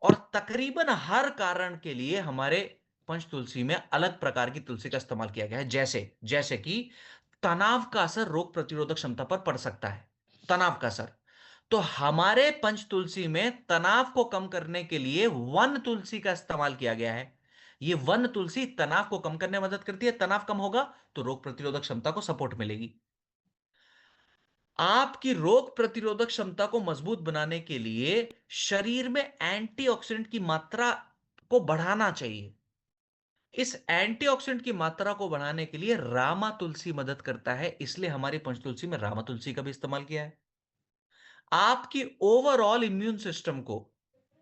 और तकरीबन हर कारण के लिए हमारे पंच तुलसी में अलग प्रकार की तुलसी का इस्तेमाल किया गया है। जैसे जैसे कि तनाव का असर रोग प्रतिरोधक क्षमता पर पड़ सकता है। तनाव का असर, तो हमारे पंच तुलसी में तनाव को कम करने के लिए वन तुलसी का इस्तेमाल किया गया है। ये वन तुलसी तनाव को कम करने में मदद करती है। तनाव कम होगा तो रोग प्रतिरोधक क्षमता को सपोर्ट मिलेगी। आपकी रोग प्रतिरोधक क्षमता को मजबूत बनाने के लिए शरीर में एंटीऑक्सीडेंट की मात्रा को बढ़ाना चाहिए। इस एंटीऑक्सीडेंट की मात्रा को बढ़ाने के लिए रामा तुलसी मदद करता है, इसलिए हमारी पंचतुलसी में रामा तुलसी का भी इस्तेमाल किया है। आपकी ओवरऑल इम्यून सिस्टम को,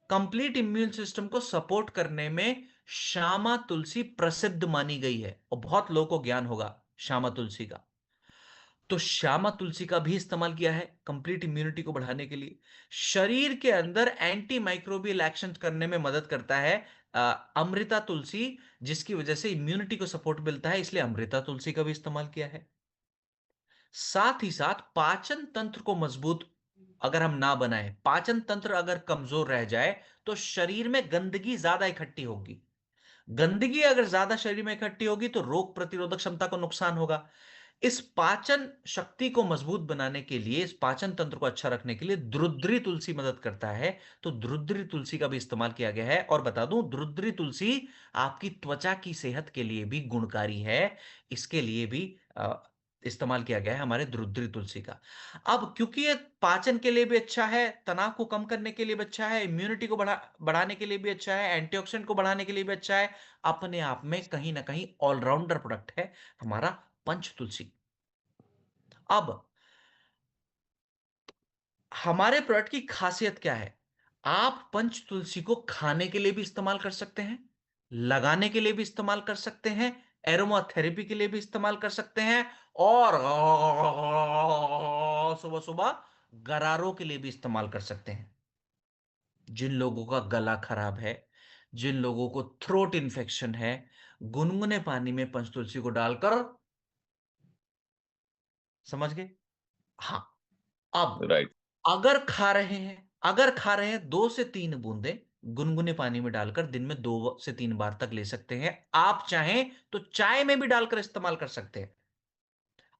कंप्लीट इम्यून सिस्टम को सपोर्ट करने में श्यामा तुलसी प्रसिद्ध मानी गई है और बहुत लोगों को ज्ञान होगा श्यामा तुलसी का। तो श्यामा तुलसी का भी इस्तेमाल किया है कंप्लीट इम्यूनिटी को बढ़ाने के लिए। शरीर के अंदर एंटी माइक्रोबियल एक्शन करने में मदद करता है अ, अमृता तुलसी, जिसकी वजह से इम्यूनिटी को सपोर्ट मिलता है, इसलिए अमृता तुलसी का भी इस्तेमाल किया है। साथ ही साथ पाचन तंत्र को मजबूत अगर हम ना बनाए, पाचन तंत्र अगर कमजोर रह जाए तो शरीर में गंदगी ज्यादा इकट्ठी होगी। गंदगी अगर ज्यादा शरीर में इकट्ठी होगी तो रोग प्रतिरोधक क्षमता को नुकसान होगा। इस पाचन शक्ति को मजबूत बनाने के लिए, इस पाचन तंत्र को अच्छा रखने के लिए द्रुद्री तुलसी मदद करता है। तो द्रुद्री तुलसी का भी इस्तेमाल किया गया है। और बता दूं, द्रुद्री तुलसी आपकी त्वचा की सेहत के लिए भी गुणकारी है। इसके लिए भी इस्तेमाल किया गया है हमारे द्रुद्री तुलसी का। अब क्योंकि ये पाचन के लिए भी अच्छा है, तनाव को कम करने के लिए भी अच्छा है, इम्यूनिटी को बढ़ाने के लिए भी अच्छा है, एंटीऑक्सीडेंट को बढ़ाने के लिए भी अच्छा है, अपने आप में कहीं ना कहीं ऑलराउंडर प्रोडक्ट है हमारा पंच तुलसी। अब हमारे प्रोडक्ट की खासियत क्या है? आप पंच तुलसी को खाने के लिए भी इस्तेमाल कर सकते हैं, लगाने के लिए भी इस्तेमाल कर सकते हैं, एरोमा थेरेपी के लिए भी इस्तेमाल कर सकते हैं, और सुबह सुबह गरारों के लिए भी इस्तेमाल कर सकते हैं। जिन लोगों का गला खराब है, जिन लोगों को थ्रोट इन्फेक्शन है, गुनगुने पानी में पंच तुलसी को डालकर, समझ गए? हाँ। अब राइट। अगर खा रहे हैं 2 से 3 बूंदे गुनगुने पानी में डालकर दिन में 2 से 3 बार तक ले सकते हैं। आप चाहें तो चाय में भी डालकर इस्तेमाल कर सकते हैं।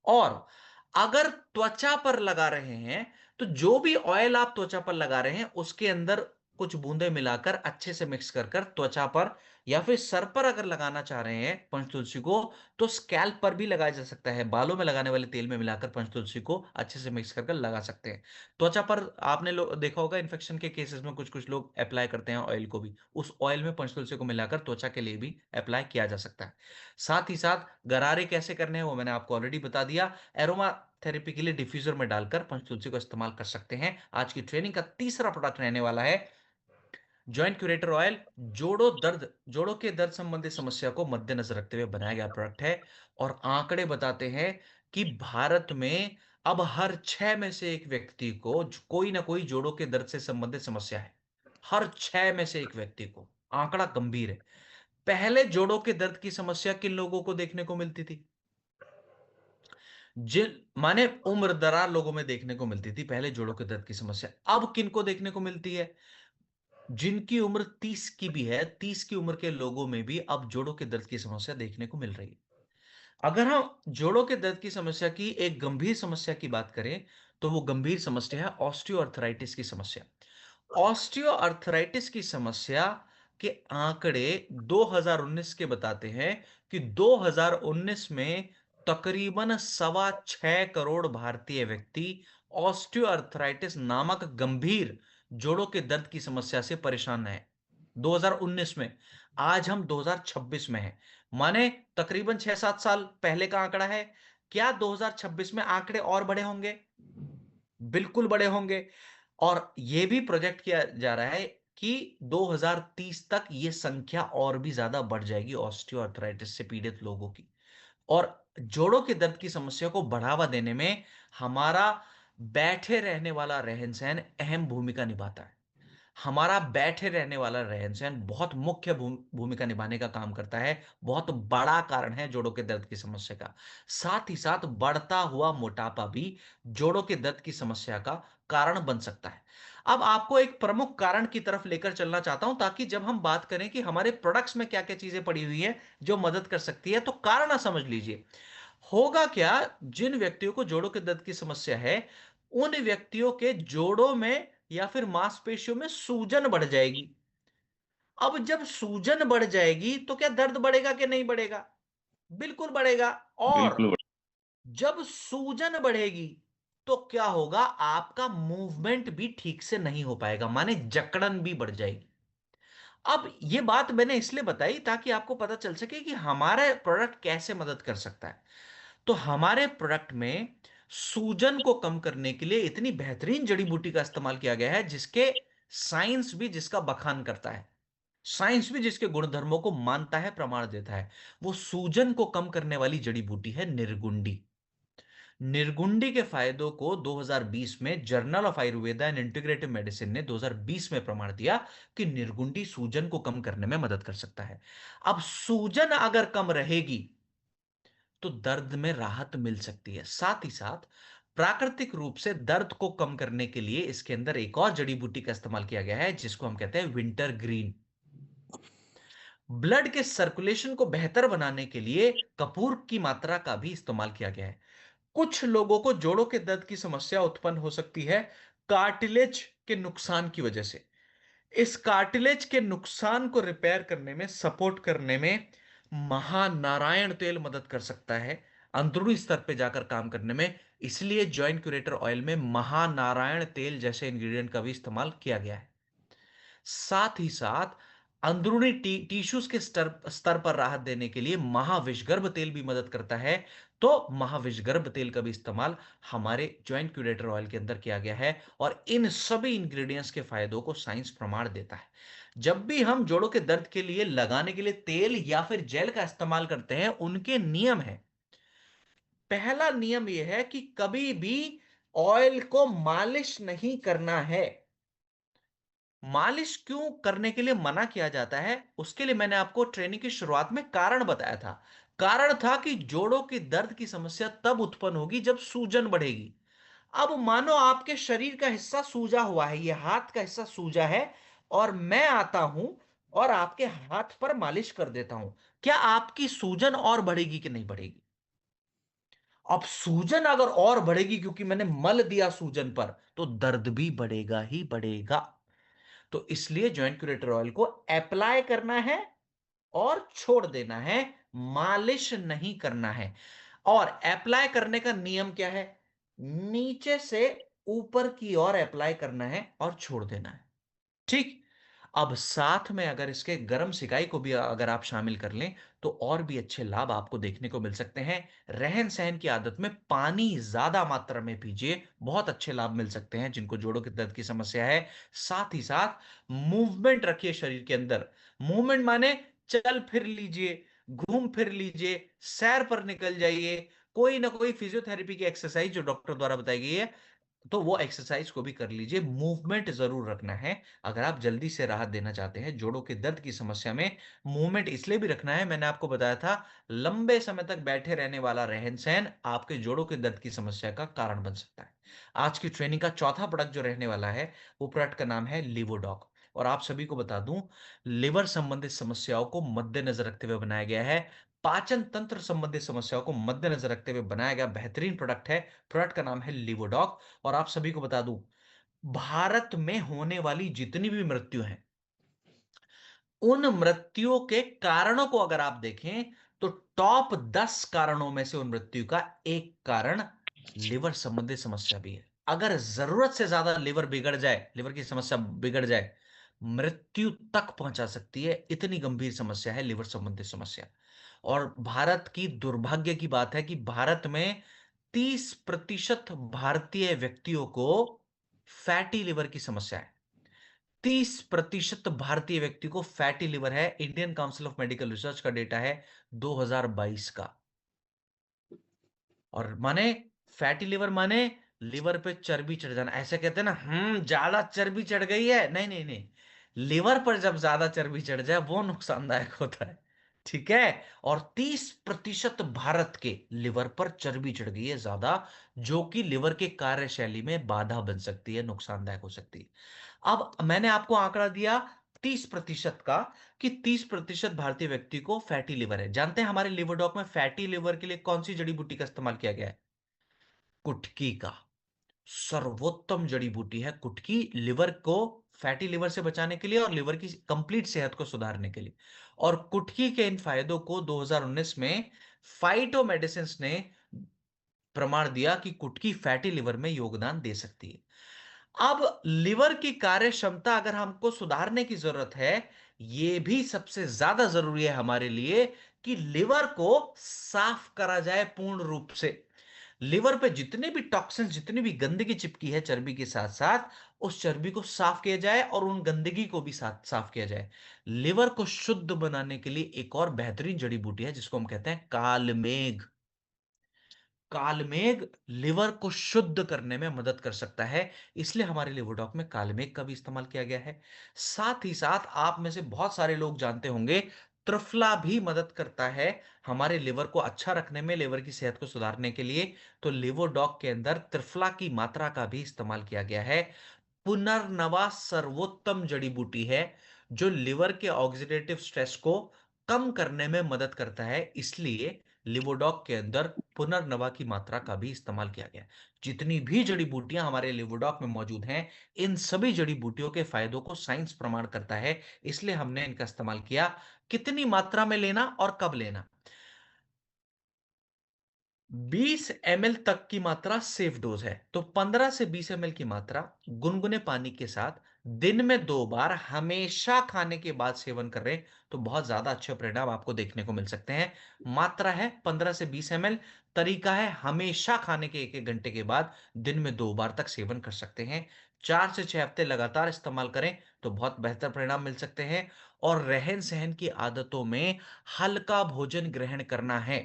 और अगर त्वचा पर लगा रहे हैं तो जो भी ऑयल आप त्वचा पर लगा रहे हैं उसके अंदर कुछ बूंदे मिलाकर अच्छे से मिक्स कर कर त्वचा पर या फिर सर पर अगर लगाना चाह रहे हैं पंचतुलसी को, तो स्कैल्प पर भी लगाया जा सकता है। बालों में लगाने वाले तेल में मिलाकर पंचतुलसी को अच्छे से मिक्स कर कर लगा सकते हैं। त्वचा पर आपने देखा होगा इन्फेक्शन के केसेस में कुछ कुछ लोग अप्लाई करते हैं ऑयल को भी, उस ऑयल में पंचतुलसी को मिलाकर त्वचा के लिए भी अप्लाई किया जा सकता है। साथ ही साथ गरारे कैसे करने हैं वो मैंने आपको ऑलरेडी बता दिया। एरोमा थेरेपी के लिए डिफ्यूजर में डालकर पंचतुलसी को इस्तेमाल कर सकते हैं। आज की ट्रेनिंग का तीसरा प्रोडक्ट रहने वाला है जॉइंट क्यूरेटर ऑयल। जोड़ों के दर्द संबंधी समस्या को मद्देनजर रखते हुए बनाया गया प्रोडक्ट है। और आंकड़े बताते हैं कि भारत में अब हर 6 में से 1 व्यक्ति को कोई ना कोई जोड़ों के दर्द से संबंधित समस्या है। हर 6 में से 1 व्यक्ति को। आंकड़ा गंभीर है। पहले जोड़ों के दर्द की समस्या किन लोगों को देखने को मिलती थी? जिन माने उम्र दरार लोगों में देखने को मिलती थी पहले जोड़ों के दर्द की समस्या। अब किनको देखने को मिलती है? जिनकी उम्र 30 की भी है, 30 की उम्र के लोगों में भी अब जोड़ों के दर्द की समस्या देखने को मिल रही है। अगर हम जोड़ों के दर्द की समस्या की एक गंभीर समस्या की बात करें तो वो गंभीर समस्या है ऑस्टियोआर्थराइटिस की समस्या। ऑस्टियोआर्थराइटिस की समस्या के आंकड़े 2019 के बताते हैं कि 2019 में तकरीबन 6.25 करोड़ भारतीय व्यक्ति ऑस्टियोआर्थराइटिस नामक गंभीर जोड़ों के दर्द की समस्या से परेशान है। 2019 में। आज हम 2026 में हैं। माने तकरीबन 6-7 साल पहले का आंकड़ा है। क्या 2026 में आंकड़े और बड़े होंगे? बिल्कुल बड़े होंगे। और यह भी प्रोजेक्ट किया जा रहा है कि 2030 तक यह संख्या और भी ज्यादा बढ़ जाएगी ऑस्टियोआर्थराइटिस से पीड़ित लोगों की। और जोड़ों के दर्द की समस्या को बढ़ावा देने में हमारा बैठे रहने वाला रहन सहन अहम भूमिका निभाता है। हमारा बैठे रहने वाला रहन-सहन बहुत मुख्य भूमिका निभाने का काम करता है, बहुत बड़ा कारण है जोड़ों के दर्द की समस्या का। साथ ही साथ बढ़ता हुआ मोटापा भी जोड़ों के दर्द की समस्या का कारण बन सकता है। अब आपको एक प्रमुख कारण की तरफ लेकर चलना चाहता हूं, ताकि जब हम बात करें कि हमारे प्रोडक्ट्स में क्या क्या चीजें पड़ी हुई हैं जो मदद कर सकती है, तो कारण समझ लीजिए। होगा क्या, जिन व्यक्तियों को जोड़ों के दर्द की समस्या है, उन व्यक्तियों के जोड़ों में या फिर मांसपेशियों में सूजन बढ़ जाएगी। अब जब सूजन बढ़ जाएगी तो क्या दर्द बढ़ेगा कि नहीं बढ़ेगा? बिल्कुल बढ़ेगा। और बिल्कुल। जब सूजन बढ़ेगी तो क्या होगा, आपका मूवमेंट भी ठीक से नहीं हो पाएगा, माने जकड़न भी बढ़ जाएगी। अब यह बात मैंने इसलिए बताई ताकि आपको पता चल सके कि हमारा प्रोडक्ट कैसे मदद कर सकता है। तो हमारे प्रोडक्ट में सूजन को कम करने के लिए इतनी बेहतरीन जड़ी बूटी का इस्तेमाल किया गया है, जिसके साइंस भी जिसका बखान करता है, साइंस भी जिसके गुणधर्मों को मानता है, प्रमाण देता है। वो सूजन को कम करने वाली जड़ी बूटी है निर्गुंडी। निर्गुंडी के फायदों को 2020 में journal of Ayurveda and integrative medicine ने 2020 में प्रमाण दिया कि निर्गुंडी सूजन को कम करने में मदद कर सकता है। अब सूजन अगर कम रहेगी तो दर्द में राहत मिल सकती है। साथ ही साथ प्राकृतिक रूप से दर्द को कम करने के लिए इसके अंदर एक और जड़ी बूटी का इस्तेमाल किया गया है, जिसको हम कहते हैं विंटर ग्रीन। ब्लड के सर्कुलेशन को बेहतर बनाने के लिए कपूर की मात्रा का भी इस्तेमाल किया गया है। कुछ लोगों को जोड़ों के दर्द की समस्या उत्पन्न हो सकती है कार्टिलेज के नुकसान की वजह से। इस कार्टिलेज के नुकसान को रिपेयर करने में, सपोर्ट करने में महानारायण तेल मदद कर सकता है, अंदरूनी स्तर पे जाकर काम करने में। इसलिए जॉइंट क्यूरेटर ऑयल में महानारायण तेल जैसे इंग्रेडिएंट का भी इस्तेमाल किया गया है। साथ ही साथ अंदरूनी टिश्यूज के स्तर स्तर पर राहत देने के लिए महाविषगर्भ तेल भी मदद करता है। तो महाविषगर्भ तेल का भी इस्तेमाल हमारे जॉइंट क्यूरेटर ऑयल के अंदर किया गया है, और इन सभी इंग्रेडिएंट्स के फायदों को साइंस प्रमाण देता है। जब भी हम जोड़ों के दर्द के लिए लगाने के लिए तेल या फिर जेल का इस्तेमाल करते हैं, उनके नियम है। पहला नियम यह है कि कभी भी ऑयल को मालिश नहीं करना है। मालिश क्यों करने के लिए मना किया जाता है, उसके लिए मैंने आपको ट्रेनिंग की शुरुआत में कारण बताया था। कारण था कि जोड़ों के दर्द की समस्या तब उत्पन्न होगी जब सूजन बढ़ेगी। अब मानो आपके शरीर का हिस्सा सूजा हुआ है, यह हाथ का हिस्सा सूजा है, और मैं आता हूं और आपके हाथ पर मालिश कर देता हूं। क्या आपकी सूजन और बढ़ेगी कि नहीं बढ़ेगी? अब सूजन अगर और बढ़ेगी क्योंकि मैंने मल दिया सूजन पर, तो दर्द भी बढ़ेगा ही बढ़ेगा। तो इसलिए जॉइंट क्यूरेटर ऑयल को अप्लाई करना है और छोड़ देना है, मालिश नहीं करना है। और अप्लाई करने का नियम क्या है? नीचे से ऊपर की ओर अप्लाई करना है और छोड़ देना है। ठीक। अब साथ में अगर इसके गर्म सिकाई को भी अगर आप शामिल कर लें, तो और भी अच्छे लाभ आपको देखने को मिल सकते हैं। रहन सहन की आदत में पानी ज्यादा मात्रा में पीजिए, बहुत अच्छे लाभ मिल सकते हैं जिनको जोड़ों के दर्द की समस्या है। साथ ही साथ मूवमेंट रखिए शरीर के अंदर। मूवमेंट माने चल फिर लीजिए, घूम फिर लीजिए, सैर पर निकल जाइए, कोई ना कोई फिजियोथेरेपी की एक्सरसाइज जो डॉक्टर द्वारा बताई गई है, तो वो एक्सरसाइज को भी कर लीजिए। मूवमेंट जरूर रखना है अगर आप जल्दी से राहत देना चाहते हैं जोड़ों के दर्द की समस्या में। मूवमेंट इसलिए भी रखना है, मैंने आपको बताया था, लंबे समय तक बैठे रहने वाला रहन सहन आपके जोड़ों के दर्द की समस्या का कारण बन सकता है। आज की ट्रेनिंग का चौथा प्रोडक्ट जो रहने वाला है, वो प्रोडक्ट का नाम है लिवोडॉक। और आप सभी को बता दूं, लिवर संबंधित समस्याओं को मद्देनजर रखते हुए बनाया गया है, पाचन तंत्र संबंधित समस्याओं को मद्देनजर रखते हुए बनाया गया बेहतरीन प्रोडक्ट है। प्रोडक्ट का नाम है लिवोडॉक। और आप सभी को बता दूं, भारत में होने वाली जितनी भी मृत्यु है, उन मृत्युओं के कारणों को अगर आप देखें, तो टॉप 10 कारणों में से उन मृत्यु का एक कारण लिवर संबंधित समस्या भी है। अगर जरूरत से ज्यादा लिवर बिगड़ जाए, लिवर की समस्या बिगड़ जाए, मृत्यु तक पहुंचा सकती है। इतनी गंभीर समस्या है लिवर संबंधित समस्या। और भारत की दुर्भाग्य की बात है कि भारत में 30% भारतीय व्यक्तियों को फैटी लिवर की समस्या है। 30% भारतीय व्यक्ति को फैटी लिवर है। Indian council of medical research का डेटा है 2022 का। और माने फैटी लिवर माने लिवर पे चर्बी चढ़ जाना। ऐसे कहते हैं ना, ज्यादा चर्बी चढ़ गई है, नहीं नहीं नहीं, लिवर पर जब ज्यादा चर्बी चढ़ जाए वो नुकसानदायक होता है। ठीक है। और 30% भारत के लिवर पर चर्बी चढ़ गई है ज्यादा, जो कि लिवर के कार्यशैली में बाधा बन सकती है, नुकसानदायक हो सकती है। अब मैंने आपको आंकड़ा दिया 30% का, कि 30% भारतीय व्यक्ति को फैटी लिवर है। जानते हैं हमारे लिवर डॉक में फैटी लिवर के लिए कौन सी जड़ी बूटी का इस्तेमाल किया गया है? कुटकी का। सर्वोत्तम जड़ी बूटी है कुटकी, लिवर को फैटी लिवर से बचाने के लिए और लिवर की कंप्लीट सेहत को सुधारने के लिए। और कुटकी के इन फायदों को 2019 में फाइटो मेडिसिन ने प्रमाण दिया कि कुटकी फैटी लिवर में योगदान दे सकती है। अब लिवर की कार्य क्षमता अगर हमको सुधारने की जरूरत है, यह भी सबसे ज्यादा जरूरी है हमारे लिए कि लिवर को साफ करा जाए पूर्ण रूप से। लिवर पे जितने भी टॉक्सिन्स, जितनी भी गंदगी चिपकी है चर्बी के साथ साथ, उस चर्बी को साफ किया जाए और उन गंदगी को भी साथ साफ किया जाए। लिवर को शुद्ध बनाने के लिए एक और बेहतरीन जड़ी बूटी है जिसको हम कहते हैं कालमेघ। कालमेघ लिवर को शुद्ध करने में मदद कर सकता है, इसलिए हमारे लिवर डॉक में कालमेघ का भी इस्तेमाल किया गया है। साथ ही साथ आप में से बहुत सारे लोग जानते होंगे, त्रिफला भी मदद करता है हमारे लिवर को अच्छा रखने में, लिवर की सेहत को सुधारने के लिए। तो लिवर डॉक के अंदर त्रिफला की मात्रा का भी इस्तेमाल किया गया है। पुनर्नवा सर्वोत्तम जड़ी बूटी है जो लिवर के ऑक्सीडेटिव स्ट्रेस को कम करने में मदद करता है, इसलिए लिवोडॉक के अंदर पुनर्नवा की मात्रा का भी इस्तेमाल किया गया है। जितनी भी जड़ी बूटियां हमारे लिवोडॉक में मौजूद हैं, इन सभी जड़ी बूटियों के फायदों को साइंस प्रमाण करता है, इसलिए हमने इनका इस्तेमाल किया। कितनी मात्रा में लेना और कब लेना? 20 ml तक की मात्रा सेफ डोज है, तो 15 से 20 ml की मात्रा गुनगुने पानी के साथ दिन में 2 बार हमेशा खाने के बाद सेवन कर रहे हैं तो बहुत ज्यादा अच्छे परिणाम आपको देखने को मिल सकते हैं। मात्रा है 15 से 20 ml, तरीका है हमेशा खाने के 1-1 घंटे के बाद दिन में 2 बार तक सेवन कर सकते हैं। 4 से 6 हफ्ते लगातार इस्तेमाल करें तो बहुत बेहतर परिणाम मिल सकते हैं। और रहन सहन की आदतों में हल्का भोजन ग्रहण करना है।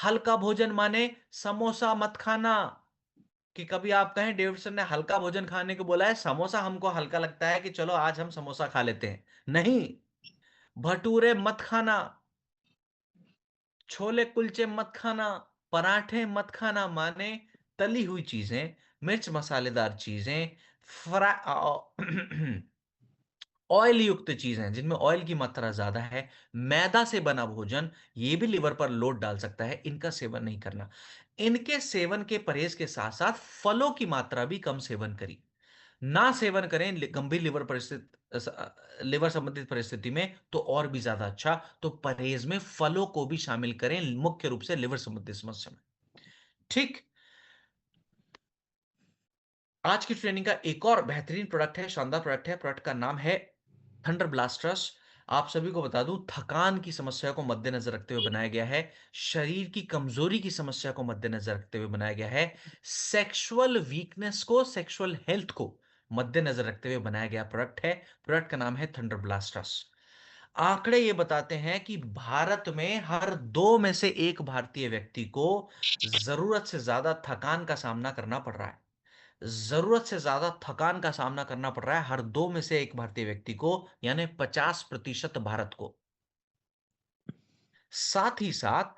हल्का भोजन माने समोसा मत खाना, कि कभी आप कहें डेविडसन ने हल्का भोजन खाने को बोला है, समोसा हमको हल्का लगता है कि चलो आज हम समोसा खा लेते हैं। नहीं, भटूरे मत खाना, छोले कुलचे मत खाना, पराठे मत खाना, माने तली हुई चीजें, मिर्च मसालेदार चीजें, फ्राई ऑयल युक्त चीजें जिनमें ऑयल की मात्रा ज्यादा है, मैदा से बना भोजन, ये भी लिवर पर लोड डाल सकता है, इनका सेवन नहीं करना। इनके सेवन के परहेज के साथ साथ फलों की मात्रा भी कम सेवन करी, ना सेवन करें गंभीर लिवर परिस्थिति, लिवर संबंधित परिस्थिति में तो और भी ज्यादा अच्छा। तो परहेज में फलों को भी शामिल करें, मुख्य रूप से लिवर संबंधित समस्या में। ठीक। आज की ट्रेनिंग का एक और बेहतरीन प्रोडक्ट है, शानदार प्रोडक्ट है। प्रोडक्ट का नाम है थंडर ब्लास्टर्स। आप सभी को बता दूं, थकान की समस्या को मद्देनजर रखते हुए बनाया गया है, शरीर की कमजोरी की समस्या को मद्देनजर रखते हुए बनाया गया है, सेक्सुअल वीकनेस को, सेक्सुअल हेल्थ को मद्देनजर रखते हुए बनाया गया प्रोडक्ट है। प्रोडक्ट का नाम है थंडर ब्लास्टर्स। आंकड़े ये बताते हैं कि भारत में हर 2 में से 1 भारतीय व्यक्ति को जरूरत से ज्यादा थकान का सामना करना पड़ रहा है। जरूरत से ज्यादा थकान का सामना करना पड़ रहा है हर 2 में से 1 भारतीय व्यक्ति को, यानी 50% भारत को। साथ ही साथ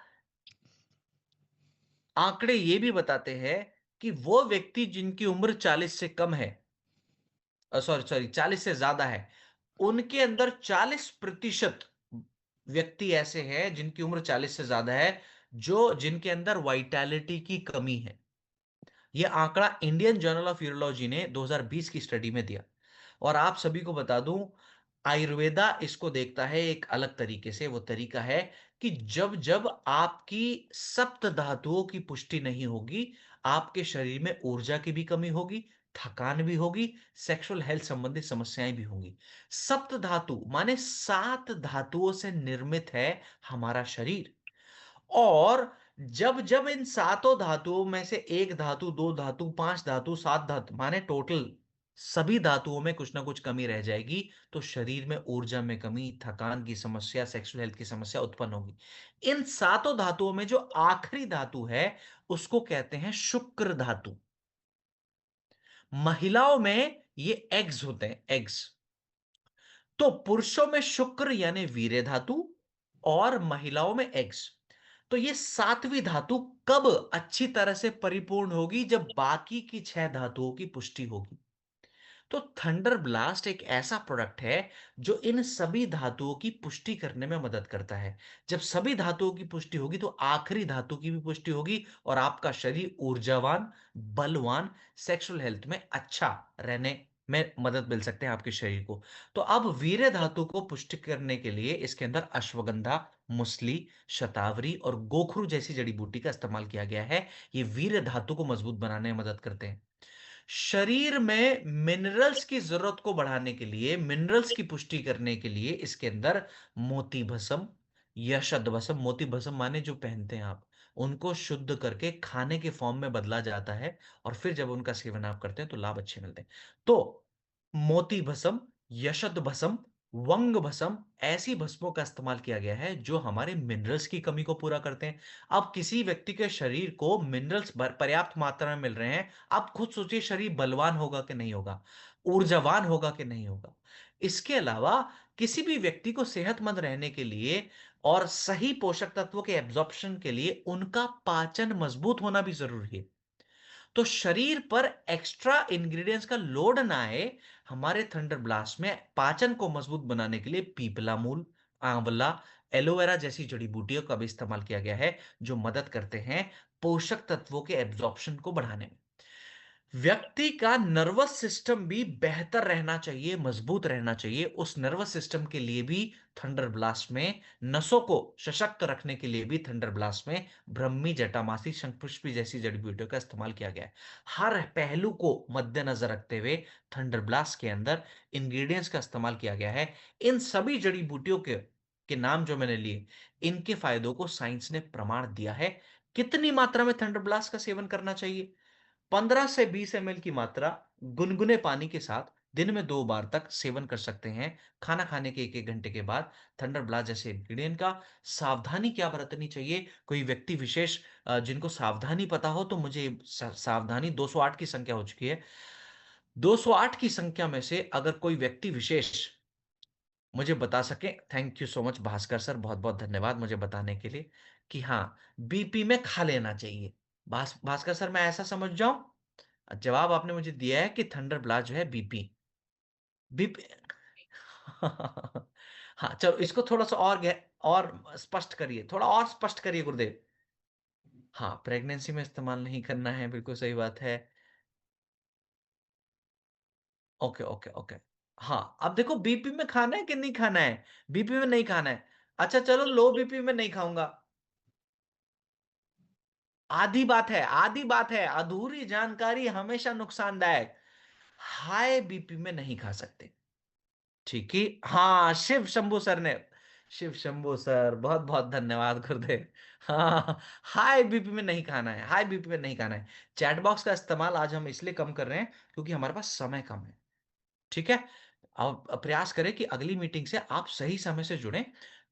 आंकड़े यह भी बताते हैं कि वो व्यक्ति जिनकी उम्र 40 से कम है, सॉरी सॉरी 40 से ज्यादा है, उनके अंदर 40% व्यक्ति ऐसे हैं जिनकी उम्र 40 से ज्यादा है, जो जिनके अंदर वाइटैलिटी की कमी है। यह आंकड़ा इंडियन जर्नल ऑफ यूरोलॉजी ने 2020 की स्टडी में दिया। और आप सभी को बता दूं, आयुर्वेदा इसको देखता है एक अलग तरीके से। वो तरीका है कि जब जब आपकी सप्त धातुओं की पुष्टि नहीं होगी, आपके शरीर में ऊर्जा की भी कमी होगी, थकान भी होगी, सेक्सुअल हेल्थ संबंधित समस्याएं भी होंगी। सप्त धातु माने 7 धातुओं से निर्मित है हमारा शरीर। और जब जब इन सातों धातुओं में से एक धातु, 2 धातु, 5 धातु, 7 धातु, माने टोटल सभी धातुओं में कुछ ना कुछ कमी रह जाएगी, तो शरीर में ऊर्जा में कमी, थकान की समस्या, सेक्सुअल हेल्थ की समस्या उत्पन्न होगी। इन सातों धातुओं में जो आखिरी धातु है उसको कहते हैं शुक्र धातु। महिलाओं में ये एग्स होते हैं, एग्स। तो पुरुषों में शुक्र यानी वीर्य धातु, और महिलाओं में एग्स। तो ये सातवीं धातु कब अच्छी तरह से परिपूर्ण होगी? जब बाकी की 6 धातुओं की पुष्टि होगी। तो थंडर ब्लास्ट एक ऐसा प्रोडक्ट है जो इन सभी धातुओं की पुष्टि करने में मदद करता है। जब सभी धातुओं की पुष्टि होगी तो आखिरी धातु की भी पुष्टि होगी और आपका शरीर ऊर्जावान, बलवान, सेक्सुअल हेल्थ में अच्छा रहने में मदद मिल सकते हैं आपके शरीर को। तो अब वीर्य धातु को पुष्टि करने के लिए इसके अंदर अश्वगंधा, मुसली, शतावरी और गोखरू जैसी जड़ी बूटी का इस्तेमाल किया गया है। ये वीर्य धातु को मजबूत बनाने में मदद करते हैं। शरीर में मिनरल्स की जरूरत को बढ़ाने के लिए, मिनरल्स की पुष्टि करने के लिए इसके अंदर मोती भस्म या शद भस्म, मोती भस्म माने जो पहनते हैं आप, उनको शुद्ध करके खाने के फॉर्म में बदला जाता है और फिर जब उनका सेवन आप करते हैं तो लाभ अच्छे मिलते हैं। तो मोती भस्म, यशद भस्म, वंग भस्म, ऐसी भस्मों का इस्तेमाल किया गया है जो हमारे मिनरल्स की कमी को पूरा करते हैं। अब किसी व्यक्ति के शरीर को मिनरल्स पर्याप्त मात्रा में मिल रहे हैं, आप खुद सोचिए शरीर बलवान होगा कि नहीं होगा, ऊर्जावान होगा कि नहीं होगा। इसके अलावा किसी भी व्यक्ति को सेहतमंद रहने के लिए और सही पोषक तत्वों के एब्जॉर्प्शन के लिए उनका पाचन मजबूत होना भी जरूरी है। तो शरीर पर एक्स्ट्रा इंग्रेडिएंट्स का लोड ना आए, हमारे थंडर ब्लास्ट में पाचन को मजबूत बनाने के लिए पीपला मूल, आंवला, एलोवेरा जैसी जड़ी बूटियों का भी इस्तेमाल किया गया है जो मदद करते हैं पोषक तत्वों के एब्जॉर्प्शन को बढ़ाने में। व्यक्ति का नर्वस सिस्टम भी बेहतर रहना चाहिए, मजबूत रहना चाहिए। उस नर्वस सिस्टम के लिए भी थंडर ब्लास्ट में, नसों को सशक्त रखने के लिए भी थंडर ब्लास्ट में ब्रह्मी, जटामासी, शंखपुष्पी जैसी जड़ी बूटियों का इस्तेमाल किया गया है। हर पहलू को मद्देनजर रखते हुए थंडर ब्लास्ट के अंदर इंग्रेडिएंट्स का इस्तेमाल किया गया है। इन सभी जड़ी बूटियों के नाम जो मैंने लिए, इनके फायदों को साइंस ने प्रमाण दिया है। कितनी मात्रा में थंडर ब्लास्ट का सेवन करना चाहिए? 15 से 20 ml की मात्रा गुनगुने पानी के साथ दिन में 2 बार तक सेवन कर सकते हैं। खाना खाने के 1-1 घंटे के बाद थंडर ब्लास्ट जैसे इंग्रेडिएंट का सावधानी क्या बरतनी चाहिए? कोई व्यक्ति विशेष जिनको सावधानी पता हो तो मुझे सावधानी 208 की संख्या हो चुकी है। 208 की संख्या में से अगर कोई व्यक्ति विशेष मुझे बता सके, thank you so much Bhaskar sir, बहुत बहुत धन्यवाद मुझे बताने के लिए कि हाँ, बीपी में खा लेना चाहिए। भास्कर सर, मैं ऐसा समझ जाऊं? जवाब आपने मुझे दिया है कि थंडर ब्लास्ट जो है बीपी, बीपी। हाँ चलो, इसको थोड़ा सा और स्पष्ट करिए, थोड़ा और स्पष्ट करिए गुरुदेव। हाँ, प्रेगनेंसी में इस्तेमाल नहीं करना है, बिल्कुल सही बात है। Okay okay okay. हाँ, अब देखो बीपी में खाना है कि नहीं खाना है? बीपी में नहीं खाना है। अच्छा चलो, लो बीपी में नहीं खाऊंगा। आधी बात है, आधी बात है, अधूरी जानकारी हमेशा नुकसानदायक। हाई बीपी में नहीं खा सकते। ठीक ही, हाँ, शिव शंभू सर ने, शिव शंभू सर, बहुत बहुत धन्यवाद गुरुदेव। हाँ, हाई बीपी में नहीं खाना है, हाई बीपी में नहीं खाना है। चैट बॉक्स का इस्तेमाल आज हम इसलिए कम कर रहे हैं क्योंकि हमारे पास समय कम है। ठीक है। अब प्रयास करें कि अगली मीटिंग से आप सही समय से जुड़ें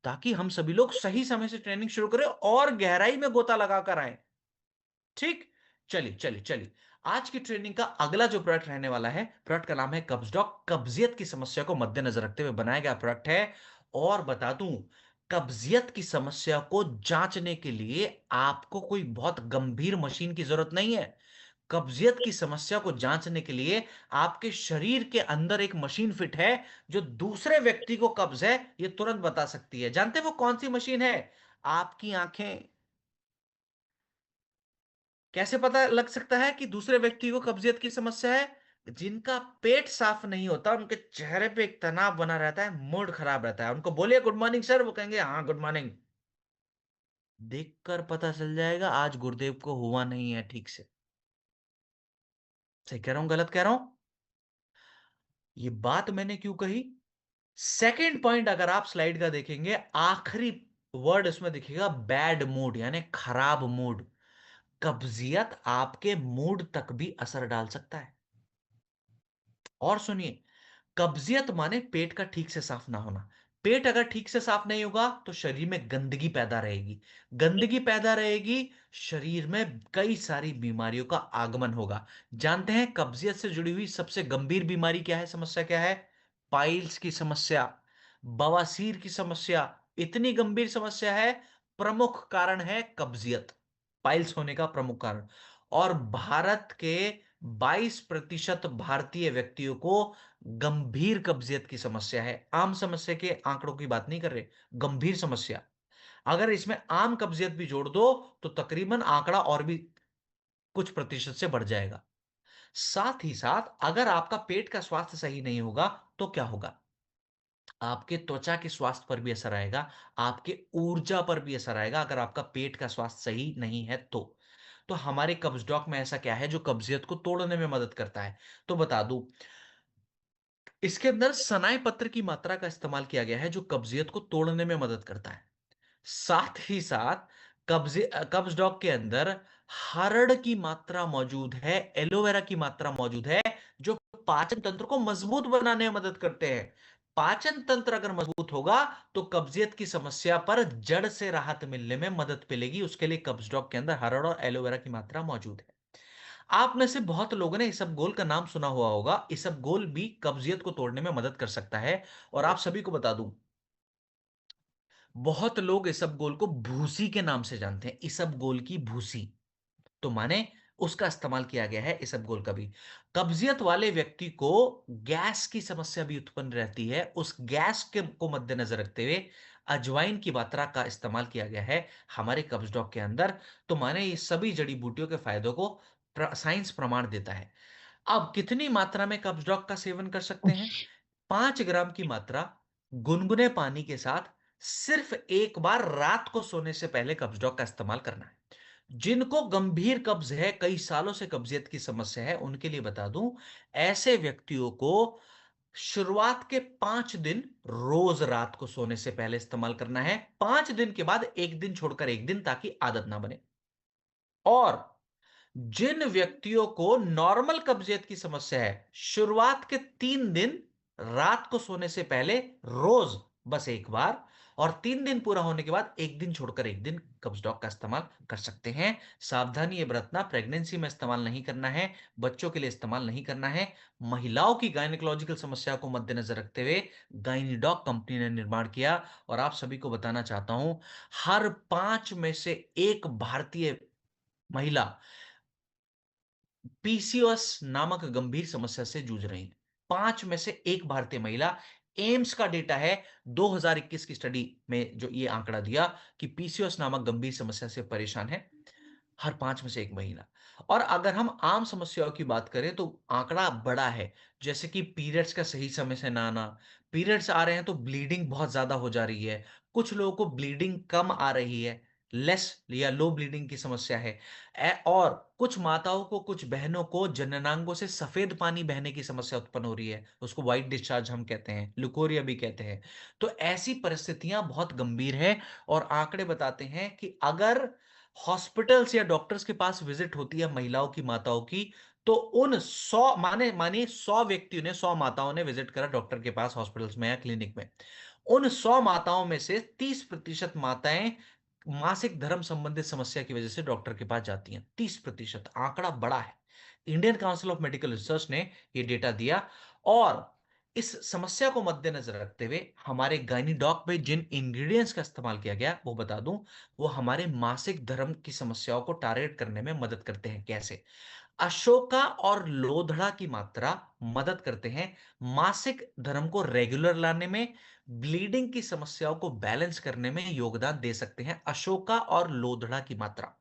ताकि हम सभी लोग सही समय से ट्रेनिंग शुरू करें और गहराई में गोता लगाकर आए। ठीक। चलिए चलिए चलिए, आज की ट्रेनिंग का अगला जो प्रोडक्ट रहने वाला है, प्रोडक्ट का नाम है कब्ज डॉग। कब्जियत की समस्या को मद्देनजर रखते हुए बनाया गया प्रोडक्ट है। और बता दूं, कब्जियत की समस्या को जांचने के लिए आपको कोई बहुत गंभीर मशीन की जरूरत नहीं है। कब्जियत की समस्या को जांचने के लिए आपके शरीर के अंदर एक मशीन फिट है जो दूसरे व्यक्ति को कब्ज है यह तुरंत बता सकती है। जानते हैं वो कौन सी मशीन है? आपकी आंखें। कैसे पता लग सकता है कि दूसरे व्यक्ति को कब्जियत की समस्या है? जिनका पेट साफ नहीं होता, उनके चेहरे पे एक तनाव बना रहता है, मूड खराब रहता है। उनको बोलिए गुड मॉर्निंग सर, वो कहेंगे हाँ गुड मॉर्निंग। देखकर पता चल जाएगा आज गुरुदेव को हुआ नहीं है ठीक से। सही कह रहा हूं, गलत कह रहा हूं? ये बात मैंने क्यों कही? सेकंड पॉइंट अगर आप स्लाइड का देखेंगे, आखिरी वर्ड इसमें दिखेगा बैड मूड, यानी खराब मूड। कब्जियत आपके मूड तक भी असर डाल सकता है। और सुनिए, कब्जियत माने पेट का ठीक से साफ ना होना। पेट अगर ठीक से साफ नहीं होगा तो शरीर में गंदगी पैदा रहेगी। गंदगी पैदा रहेगी, शरीर में कई सारी बीमारियों का आगमन होगा। जानते हैं कब्जियत से जुड़ी हुई सबसे गंभीर बीमारी क्या है, समस्या क्या है? पाइल्स की समस्या, बवासीर की समस्या। इतनी गंभीर समस्या है, प्रमुख कारण है कब्जियत, पाइल्स होने का प्रमुख कारण। और भारत के 22% भारतीय व्यक्तियों को गंभीर कब्जियत की समस्या है। आम समस्या के आंकड़ों की बात नहीं कर रहे, गंभीर समस्या। अगर इसमें आम कब्जियत भी जोड़ दो तो तकरीबन आंकड़ा और भी कुछ प्रतिशत से बढ़ जाएगा। साथ ही साथ अगर आपका पेट का स्वास्थ्य सही नहीं होगा तो क्या होगा? आपके त्वचा के स्वास्थ्य पर भी असर आएगा, आपके ऊर्जा पर भी असर आएगा अगर आपका पेट का स्वास्थ्य सही नहीं है तो हमारे कब्ज डॉक में ऐसा क्या है जो कब्जियत को तोड़ने में मदद करता है? तो बता दूं, इसके अंदर सनाई पत्र की मात्रा का इस्तेमाल किया गया है जो कब्जियत को तोड़ने में मदद करता है। साथ ही साथ कब्ज डॉग के अंदर हरड़ की मात्रा मौजूद है, एलोवेरा की मात्रा मौजूद है, जो पाचन तंत्र को मजबूत बनाने में मदद करते हैं। पाचन तंत्र अगर मजबूत होगा तो कब्जियत की समस्या पर जड़ से राहत मिलने में मदद मिलेगी। उसके लिए कब्ज डॉग के अंदर हरड़ और एलोवेरा की मात्रा मौजूद है। आप में से बहुत लोगों ने इसबगोल का नाम सुना हुआ होगा। इसबगोल भी कब्जियत को तोड़ने में मदद कर सकता है। और आप सभी को बता दूं, बहुत लोग इसबगोल को भूसी के नाम से जानते हैं, इसबगोल की भूसी। तो माने उसका इस्तेमाल किया गया है इसबगोल का भी। कब्जियत वाले व्यक्ति को गैस की समस्या भी उत्पन्न रहती है, उस गैस के को मद्देनजर रखते हुए अजवाइन की मात्रा का इस्तेमाल किया गया है हमारे कब्ज डॉग के अंदर। तो माने ये सभी जड़ी बूटियों के फायदों को साइंस प्रमाण देता है। अब कितनी मात्रा में कब्ज डॉग का सेवन कर सकते हैं? 5 ग्राम की मात्रा गुनगुने पानी के साथ सिर्फ एक बार रात को सोने से पहले कब्ज डॉग का इस्तेमाल करना है। जिनको गंभीर कब्ज है, कई सालों से कब्जियत की समस्या है, उनके लिए बता दूं, ऐसे व्यक्तियों को शुरुआत के 5 दिन रोज रात को सोने से पहले इस्तेमाल करना है। 5 दिन के बाद एक दिन छोड़कर एक दिन, ताकि आदत ना बने। और जिन व्यक्तियों को नॉर्मल कब्जियत की समस्या है, शुरुआत के 3 दिन रात को सोने से पहले रोज बस एक बार, और 3 दिन पूरा होने के बाद एक दिन छोड़कर एक दिन कब्ज डॉग का इस्तेमाल कर सकते हैं। सावधानी ये बरतना, प्रेगनेंसी में इस्तेमाल नहीं करना है, बच्चों के लिए इस्तेमाल नहीं करना है। महिलाओं की गायनिकोलॉजिकल समस्या को मद्देनजर रखते हुए गायनीडॉक कंपनी ने निर्माण किया। और आप सभी को बताना चाहता हूं, हर 5 में से एक भारतीय महिला पीसीओएस नामक गंभीर समस्या से जूझ रही है। 5 में से एक भारतीय महिला। एम्स का डेटा है 2021 की स्टडी में जो ये आंकड़ा दिया कि पीसीओएस नामक गंभीर समस्या से परेशान है हर 5 में से एक महिला। और अगर हम आम समस्याओं की बात करें तो आंकड़ा बड़ा है, जैसे कि पीरियड्स का सही समय से ना आना। पीरियड्स आ रहे हैं तो ब्लीडिंग बहुत ज्यादा हो जा रही है, कुछ लोगों को ब्लीडिंग कम आ रही है, लेस या लो ब्लीडिंग की समस्या है। और कुछ माताओं को, कुछ बहनों को जननांगों से सफेद पानी बहने की समस्या उत्पन्न हो रही है, उसको व्हाइट डिस्चार्ज हम कहते हैं, लुकोरिया भी कहते हैं। तो ऐसी परिस्थितियां बहुत गंभीर है। और आंकड़े बताते हैं कि अगर हॉस्पिटल्स या डॉक्टर्स के पास विजिट होती है महिलाओं की, माताओं की, तो उन 100 मानिए 100 व्यक्तियों ने, 100 माताओं ने विजिट करा डॉक्टर के पास हॉस्पिटल्स में या क्लिनिक में, उन 100 माताओं में से 30% माताएं मासिक धर्म संबंधित समस्या की वजह से डॉक्टर के पास जाती हैं। 30%, आंकड़ा बड़ा है। Indian council of medical research ने यह डेटा दिया। और इस समस्या को मद्देनजर रखते हुए हमारे गायनीडॉक में जिन इंग्रेडिएंट्स का इस्तेमाल किया गया वो बता दूं, वो हमारे मासिक धर्म की समस्याओं को टारगेट करने में मदद करते हैं। कैसे? अशोका और लोधड़ा की मात्रा मदद करते हैं मासिक धर्म को रेगुलर लाने में, ब्लीडिंग की समस्याओं को बैलेंस करने में योगदान दे सकते हैं अशोका और लोधड़ा की मात्रा।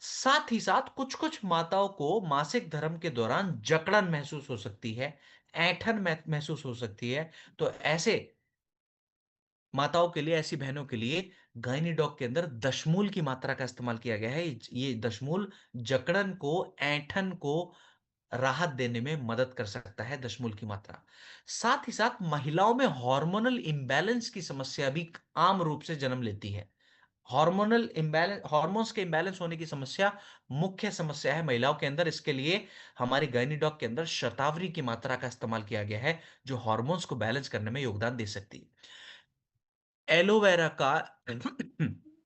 साथ ही साथ कुछ कुछ माताओं को मासिक धर्म के दौरान जकड़न महसूस हो सकती है, ऐंठन महसूस हो सकती है। तो ऐसे माताओं के लिए, ऐसी बहनों के लिए गायनीडॉक के अंदर दशमूल की मात्रा का इस्तेमाल किया गया है। ये दशमूल जकड़न को, ऐंठन को राहत देने में मदद कर सकता है, दशमूल की मात्रा। साथ ही साथ महिलाओं में हार्मोनल इंबैलेंस की समस्या भी आम रूप से जन्म लेती है। हार्मोनल इंबैलेंस, हार्मोन्स के इंबैलेंस होने की समस्या मुख्य समस्या है महिलाओं के अंदर। इसके लिए हमारे गायनीडॉक के अंदर शतावरी की मात्रा का इस्तेमाल किया गया है, जो हार्मोन्स को बैलेंस करने में योगदान दे सकती है। एलोवेरा का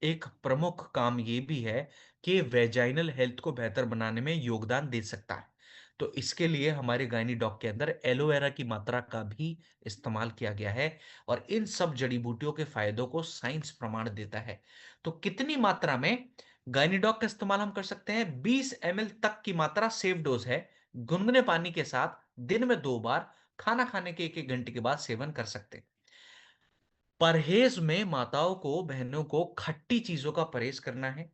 एक प्रमुख काम यह भी है कि वेजाइनल हेल्थ को बेहतर बनाने में योगदान दे सकता है। तो इसके लिए हमारे गायनी डॉग के अंदर एलोवेरा की मात्रा का भी इस्तेमाल किया गया है। और इन सब जड़ी बूटियों के फायदों को साइंस प्रमाण देता है। तो कितनी मात्रा में गायनी डॉग का इस्तेमाल हम कर सकते हैं? 20 ml तक की मात्रा सेफ डोज है। गुनगुने पानी के साथ दिन में 2 बार, खाना खाने के 1-1 घंटे के बाद सेवन कर सकते हैं। परहेज में माताओं को, बहनों को खट्टी चीजों का परहेज करना है।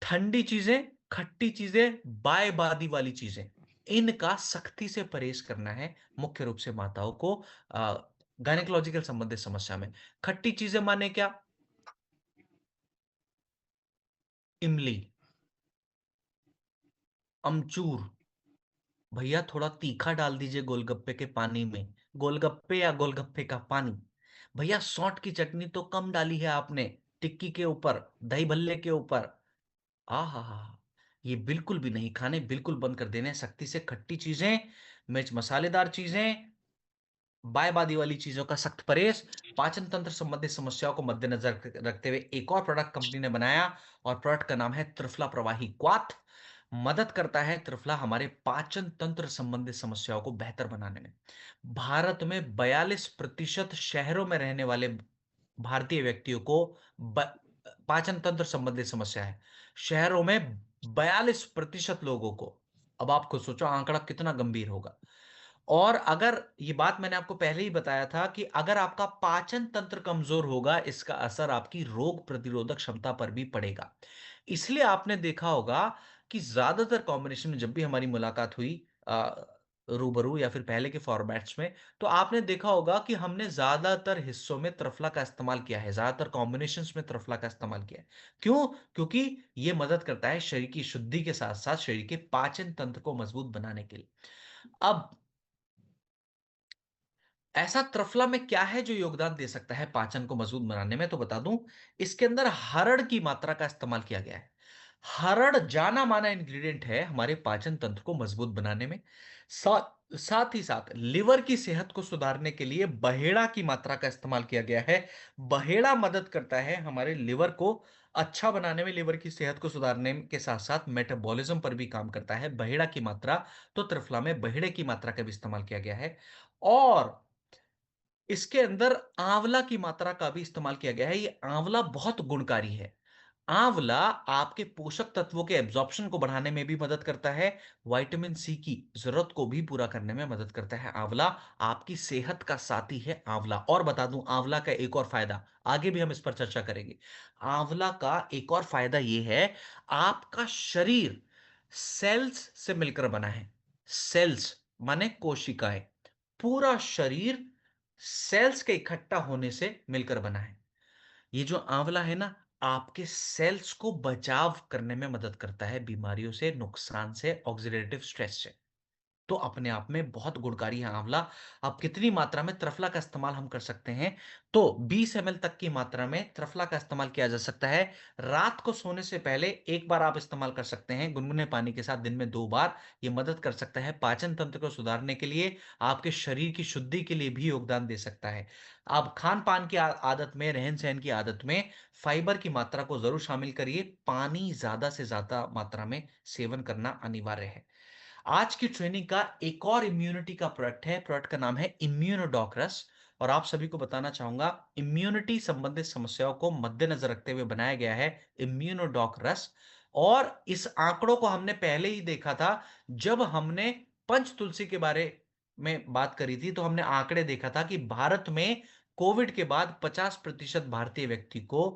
ठंडी चीजें, खट्टी चीजें, बाय बादी वाली चीजें, इनका सख्ती से परहेज करना है, मुख्य रूप से माताओं को गायनेकोलॉजिकल संबंधित समस्या में। खट्टी चीजें माने क्या? इमली, अमचूर, भैया थोड़ा तीखा डाल दीजिए गोलगप्पे के पानी में, गोलगप्पे या गोलगप्पे का पानी। भैया सौंठ की चटनी तो कम डाली है आपने टिक्की के ऊपर, दही भल्ले के ऊपर। आ हा हा, ये बिल्कुल भी नहीं खाने, बिल्कुल बंद कर देने। सख्ती से खट्टी चीजें, मिर्च मसालेदार चीजें, बायबादी वाली चीजों का सख्त परहेज। पाचन तंत्र संबंधित समस्याओं को मद्देनजर रखते हुए एक और प्रोडक्ट कंपनी ने बनाया, और प्रोडक्ट का नाम है त्रिफला प्रवाही क्वाथ। मदद करता है त्रिफला हमारे पाचन तंत्र संबंधित समस्याओं को बेहतर बनाने में। भारत में 42% शहरों में रहने वाले भारतीय व्यक्तियों को पाचन तंत्र संबंधित समस्या है। शहरों में 42% लोगों को। अब आप खुद सोचो आंकड़ा कितना गंभीर होगा। और अगर ये बात मैंने आपको पहले ही बताया था कि अगर आपका पाचन तंत्र कमजोर होगा, इसका असर आपकी रोग प्रतिरोधक क्षमता पर भी पड़ेगा। इसलिए आपने देखा होगा कि ज्यादातर कॉम्बिनेशन में जब भी हमारी मुलाकात हुई रूबरू या फिर पहले के फॉर्मेट्स में, तो आपने देखा होगा कि हमने ज्यादातर हिस्सों में त्रिफला का इस्तेमाल किया है, ज्यादातर कॉम्बिनेशंस में त्रिफला का इस्तेमाल किया है। क्यों? क्योंकि यह मदद करता है शरीर की शुद्धि के साथ साथ शरीर के पाचन तंत्र को मजबूत बनाने के लिए। अब ऐसा त्रिफला में क्या है जो योगदान दे सकता है पाचन को मजबूत बनाने में, तो बता दूं, इसके अंदर हरड़ की मात्रा का इस्तेमाल किया गया है। हरड़ जाना माना इंग्रेडिएंट है हमारे पाचन तंत्र को मजबूत बनाने में। साथ ही साथ लिवर की सेहत को सुधारने के लिए बहेड़ा की मात्रा का इस्तेमाल किया गया है। बहेड़ा मदद करता है हमारे लिवर को अच्छा बनाने में, लिवर की सेहत को सुधारने के साथ साथ मेटाबॉलिज्म पर भी काम करता है बहेड़ा की मात्रा। तो त्रिफला में बहेड़े की मात्रा का भी इस्तेमाल किया गया है। और इसके अंदर आंवला की मात्रा का भी इस्तेमाल किया गया है। ये आंवला बहुत गुणकारी है। आंवला आपके पोषक तत्वों के एब्जॉर्प्शन को बढ़ाने में भी मदद करता है। विटामिन सी की जरूरत को भी पूरा करने में मदद करता है आंवला। आपकी सेहत का साथी है आंवला। और बता दूं आंवला का एक और फायदा, आगे भी हम इस पर चर्चा करेंगे। आंवला का एक और फायदा यह है, आपका शरीर सेल्स से मिलकर बना है। सेल्स माने कोशिकाएं। पूरा शरीर सेल्स के इकट्ठा होने से मिलकर बना है। ये जो आंवला है ना, आपके सेल्स को बचाव करने में मदद करता है बीमारियों से, नुकसान से, ऑक्सीडेटिव स्ट्रेस से। तो अपने आप में बहुत गुणकारी है आंवला। अब कितनी मात्रा में त्रिफला का इस्तेमाल हम कर सकते हैं? तो 20 ml तक की मात्रा में त्रिफला का इस्तेमाल किया जा सकता है। रात को सोने से पहले एक बार आप इस्तेमाल कर सकते हैं, गुनगुने पानी के साथ दिन में 2 बार। यह मदद कर सकता है पाचन तंत्र को सुधारने के लिए, आपके शरीर की शुद्धि के लिए भी योगदान दे सकता है। आप खान पान की आदत में, रहन सहन की आदत में फाइबर की मात्रा को जरूर शामिल करिए। पानी ज्यादा से ज्यादा मात्रा में सेवन करना अनिवार्य है। आज की ट्रेनिंग का एक और इम्यूनिटी का प्रोडक्ट है, प्रोडक्ट का नाम है इम्यूनोडॉकरस। और आप सभी को बताना चाहूंगा, इम्यूनिटी संबंधित समस्याओं को मद्देनजर रखते हुए बनाया गया है इम्यूनोडॉकरस। और इस आंकड़ों को हमने पहले ही देखा था जब हमने पंच तुलसी के बारे में बात करी थी। तो हमने आंकड़े देखा था कि भारत में कोविड के बाद 50% भारतीय व्यक्ति को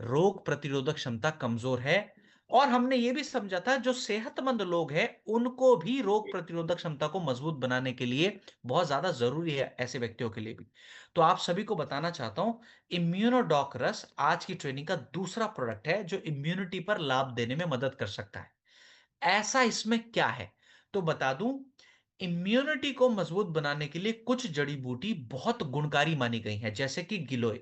रोग प्रतिरोधक क्षमता कमजोर है। और हमने यह भी समझा था जो सेहतमंद लोग हैं उनको भी रोग प्रतिरोधक क्षमता को मजबूत बनाने के लिए बहुत ज्यादा जरूरी है, ऐसे व्यक्तियों के लिए भी। तो आप सभी को बताना चाहता हूं, इम्यूनोडॉक रस आज की ट्रेनिंग का दूसरा प्रोडक्ट है जो इम्यूनिटी पर लाभ देने में मदद कर सकता है। ऐसा इसमें क्या है, तो बता दूं, इम्यूनिटी को मजबूत बनाने के लिए कुछ जड़ी बूटी बहुत गुणकारी मानी गई हैं, जैसे कि गिलोय,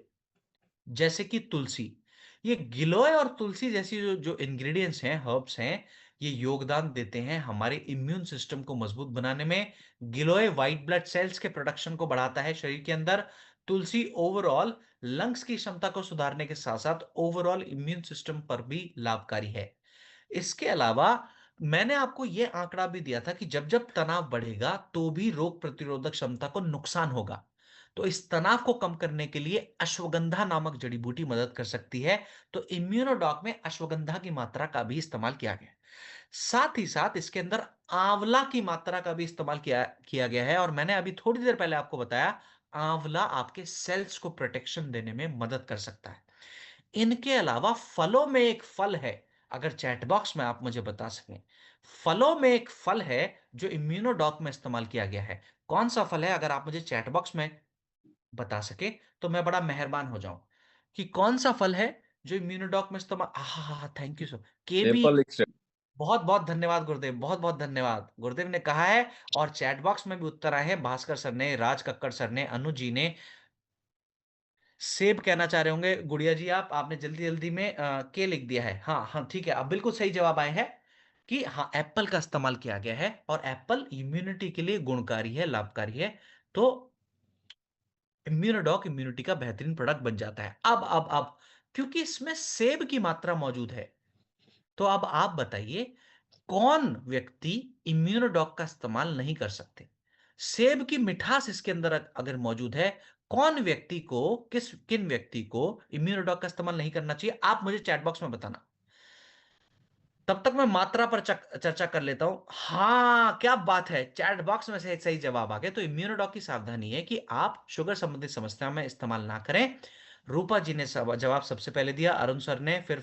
जैसे कि तुलसी। ये गिलोय और तुलसी जैसी जो इंग्रेडिएंट्स हैं, हर्ब्स हैं, ये योगदान देते हैं हमारे इम्यून सिस्टम को मजबूत बनाने में। गिलोय व्हाइट ब्लड सेल्स के प्रोडक्शन को बढ़ाता है शरीर के अंदर। तुलसी ओवरऑल लंग्स की क्षमता को सुधारने के साथ साथ ओवरऑल इम्यून सिस्टम पर भी लाभकारी है। इसके अलावा मैंने आपको यह आंकड़ा भी दिया था कि जब जब तनाव बढ़ेगा तो भी रोग प्रतिरोधक क्षमता को नुकसान होगा। तो इस तनाव को कम करने के लिए अश्वगंधा नामक जड़ी बूटी मदद कर सकती है। तो इम्यूनोडॉक में अश्वगंधा की मात्रा का भी इस्तेमाल किया गया है। साथ ही साथ इसके अंदर आंवला की मात्रा का भी इस्तेमाल किया किया गया है और मैंने अभी थोड़ी देर पहले आपको बताया, आंवला आपके सेल्स को प्रोटेक्शन देने में मदद कर सकता है। इनके अलावा फलों में एक फल है, अगर चैट बॉक्स में आप मुझे बता सकें, फलों में एक फल है जो इम्यूनोडॉक में इस्तेमाल किया गया है। कौन सा फल है? अगर आप मुझे चैट बॉक्स में बता सके तो मैं बड़ा मेहरबान हो जाऊं कि कौन सा फल है जो इम्यूनोडॉक में इस्तेमाल। हाँ, thank you sir. KB. Apple एक बहुत बहुत धन्यवाद गुरुदेव, बहुत बहुत धन्यवाद। गुरुदेव ने कहा है और चैट बॉक्स में भी उत्तर आए हैं, भास्कर सर ने, राज कक्कड़ सर ने, अनु जी ने। सेब कहना चाह रहे होंगे गुड़िया जी, आप आपने जल्दी जल्दी में के लिख दिया है। हाँ हाँ, ठीक है, अब बिल्कुल सही जवाब आए हैं कि हाँ, एप्पल का इस्तेमाल किया गया है और एप्पल इम्यूनिटी के लिए गुणकारी है, लाभकारी है। तो इम्यूनोडॉक इम्यूनिटी का बेहतरीन प्रोडक्ट बन जाता है। अब क्योंकि इसमें सेब की मात्रा मौजूद है, तो अब आप बताइए कौन व्यक्ति इम्यूनोडॉक का इस्तेमाल नहीं कर सकते? सेब की मिठास इसके अंदर अगर मौजूद है, कौन व्यक्ति को, किन व्यक्ति को इम्यूनोडॉक का इस्तेमाल नहीं करना चाहिए? आप मुझे चैट बॉक्स में बताना। तब तक मैं मात्रा पर चर्चा कर लेता हूं। हाँ, क्या बात है, चैट बॉक्स में से एक सही जवाब आ गया। तो इम्यूनोडॉक की सावधानी है कि आप शुगर संबंधित समस्या में इस्तेमाल ना करें। रूपा जी ने जवाब सबसे पहले दिया, अरुण सर ने, फिर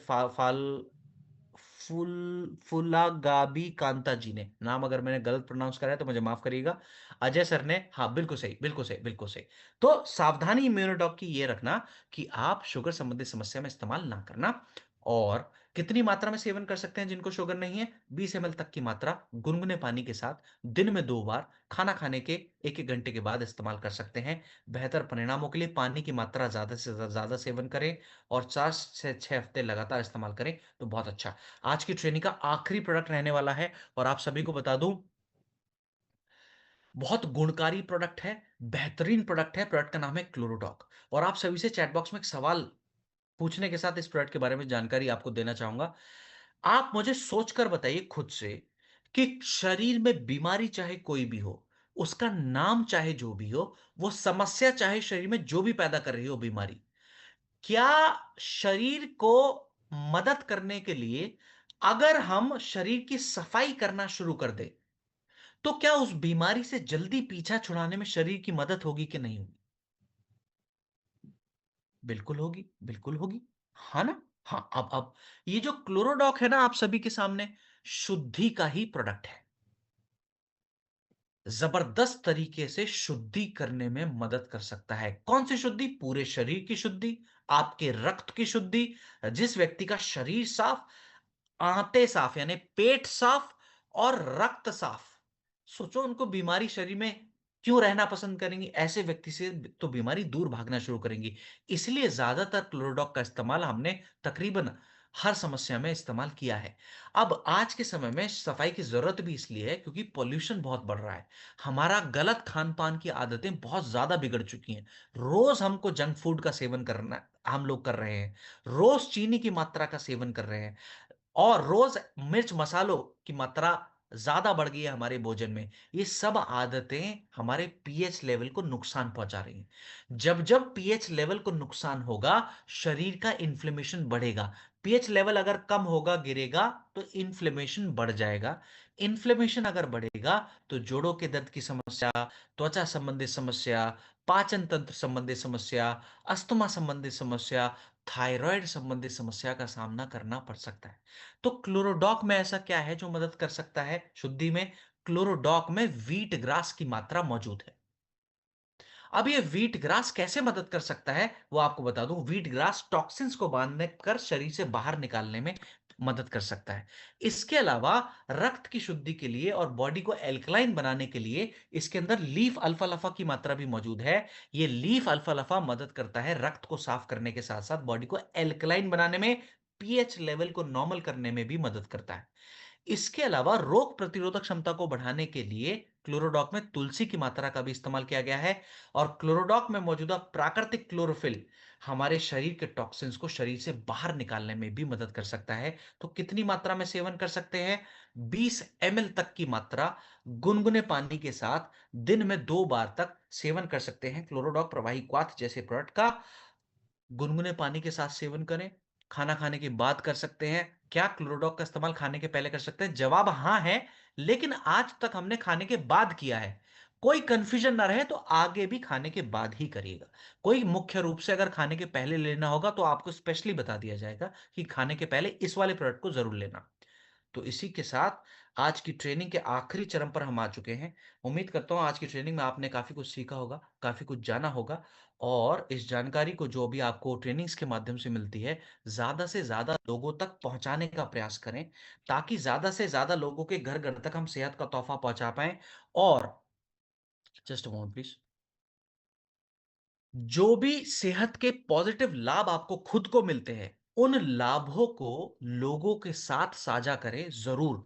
फुलागाबी कांता जी ने। नाम अगर मैंने गलत प्रोनाउंस करा है तो मुझे माफ करिएगा। अजय सर ने, हाँ बिल्कुल सही, बिल्कुल सही, बिल्कुल सही। तो सावधानी इम्यूनोडॉक की ये रखना कि आप शुगर संबंधित समस्या में इस्तेमाल ना करना। और कितनी मात्रा में सेवन कर सकते हैं जिनको शुगर नहीं है? 20 ml तक की मात्रा गुनगुने पानी के साथ दिन में 2 बार, खाना खाने के 1-1 घंटे के बाद इस्तेमाल कर सकते हैं। बेहतर परिणामों के लिए पानी की मात्रा ज्यादा से ज्यादा सेवन करें और 4 से 6 हफ्ते लगातार इस्तेमाल करें तो बहुत अच्छा। आज की ट्रेनिंग का आखिरी प्रोडक्ट रहने वाला है और आप सभी को बता दूं, बहुत गुणकारी प्रोडक्ट है, बेहतरीन प्रोडक्ट है। प्रोडक्ट का नाम है क्लोरोडॉक। और आप सभी से चैट बॉक्स में एक सवाल पूछने के साथ इस प्रोडक्ट के बारे में जानकारी आपको देना चाहूंगा। आप मुझे सोचकर बताइए खुद से कि शरीर में बीमारी चाहे कोई भी हो, उसका नाम चाहे जो भी हो, वो समस्या चाहे शरीर में जो भी पैदा कर रही हो बीमारी, क्या शरीर को मदद करने के लिए अगर हम शरीर की सफाई करना शुरू कर दें, तो क्या उस बीमारी से जल्दी पीछा छुड़ाने में शरीर की मदद होगी कि नहीं होगी? बिल्कुल होगी, बिल्कुल होगी। हाँ ना? हाँ, अब ये जो क्लोरोडॉक है ना आप सभी के सामने, शुद्धि का ही प्रोडक्ट है। जबरदस्त तरीके से शुद्धि करने में मदद कर सकता है। कौन सी शुद्धि? पूरे शरीर की शुद्धि, आपके रक्त की शुद्धि। जिस व्यक्ति का शरीर साफ, आंतें साफ यानी पेट साफ और रक्त साफ, सोचो उनको बीमारी शरीर में क्यों रहना पसंद करेंगी? ऐसे व्यक्ति से तो बीमारी दूर भागना शुरू करेंगी। इसलिए ज्यादातर क्लोरोडॉक का इस्तेमाल हमने तकरीबन हर समस्या में इस्तेमाल किया है। अब आज के समय में सफाई की जरूरत भी इसलिए है क्योंकि पॉल्यूशन बहुत बढ़ रहा है। हमारा गलत खान पान की आदतें बहुत ज्यादा बिगड़ चुकी हैं। रोज हमको जंक फूड का सेवन करना हम लोग कर रहे हैं, रोज चीनी की मात्रा का सेवन कर रहे हैं और रोज मिर्च मसालों की मात्रा ज्यादा बढ़ गई है हमारे भोजन में। ये सब आदतें हमारे पीएच लेवल को नुकसान पहुंचा रही हैं। जब जब पीएच लेवल को नुकसान होगा, शरीर का इन्फ्लेमेशन बढ़ेगा। पीएच लेवल अगर कम होगा, गिरेगा, तो इन्फ्लेमेशन बढ़ जाएगा। इन्फ्लेमेशन अगर बढ़ेगा तो जोड़ों के दर्द की समस्या, त्वचा संबंधित समस्या, पाचन तंत्र संबंधित समस्या, अस्थमा संबंधित समस्या, थायराइड संबंधित समस्या का सामना करना पड़ सकता है। तो क्लोरोडॉक में ऐसा क्या है जो मदद कर सकता है शुद्धि में? क्लोरोडॉक में व्हीट ग्रास की मात्रा मौजूद है। अब ये व्हीट ग्रास कैसे मदद कर सकता है वो आपको बता दूं। व्हीट ग्रास टॉक्सिन्स को बांधने कर शरीर से बाहर निकालने में मदद कर सकता है। इसके अलावा रक्त की शुद्धि के लिए और बॉडी को एल्कलाइन बनाने के लिए इसके अंदर लीफ अल्फा लफा की मात्रा भी मौजूद है। ये लीफ अल्फा लफा मदद करता है रक्त को साफ करने के साथ साथ बॉडी को एल्कलाइन बनाने में, पीएच लेवल को नॉर्मल करने में भी मदद करता है। इसके अलावा रोग प्रतिरोधक क्षमता को बढ़ाने के लिए क्लोरोडॉक में तुलसी की मात्रा का भी इस्तेमाल किया गया है। और क्लोरोडॉक में मौजूदा प्राकृतिक क्लोरोफिल हमारे शरीर के टॉक्सिन्स को शरीर से बाहर निकालने में भी मदद कर सकता है। तो कितनी मात्रा में सेवन कर सकते हैं? 20 ml तक की मात्रा गुनगुने पानी के साथ दिन में 2 बार तक सेवन कर सकते हैं। क्लोरोडॉक प्रवाही क्वाथ जैसे प्रोडक्ट का गुनगुने पानी के साथ सेवन करें, खाना खाने के बाद कर सकते हैं, क्या क्लोरोडॉक का इस्तेमाल खाने के पहले कर सकते हैं? जवाब हाँ है, लेकिन आज तक हमने खाने के बाद किया है। कोई कन्फ्यूजन ना रहे तो आगे भी खाने के बाद ही करिएगा। कोई मुख्य रूप से अगर खाने के पहले लेना होगा तो आपको स्पेशली बता दिया जाएगा कि खाने के पहले इस वाले प्रोडक्ट को ज़रूर लेना। तो इसी के साथ आज की ट्रेनिंग के आखिरी चरण पर हम आ चुके हैं। उम्मीद करता हूँ आज की ट्रेनिंग में आपने काफ़ी कुछ सीखा होगा, काफ़ी कुछ जाना होगा और इस जानकारी को जो भी आपको ट्रेनिंग्स के माध्यम से मिलती है, ज़्यादा से ज़्यादा लोगों तक पहुँचाने का प्रयास करें, ताकि ज़्यादा से ज़्यादा लोगों के घर-घर तक हम सेहत का तोहफ़ा पहुँचा पाएँ और जस्ट अ मोमेंट प्लीज़। जो भी सेहत के पॉजिटिव लाभ आपको खुद को मिलते हैं, उन लाभों को लोगों के साथ साझा करें ज़रूर।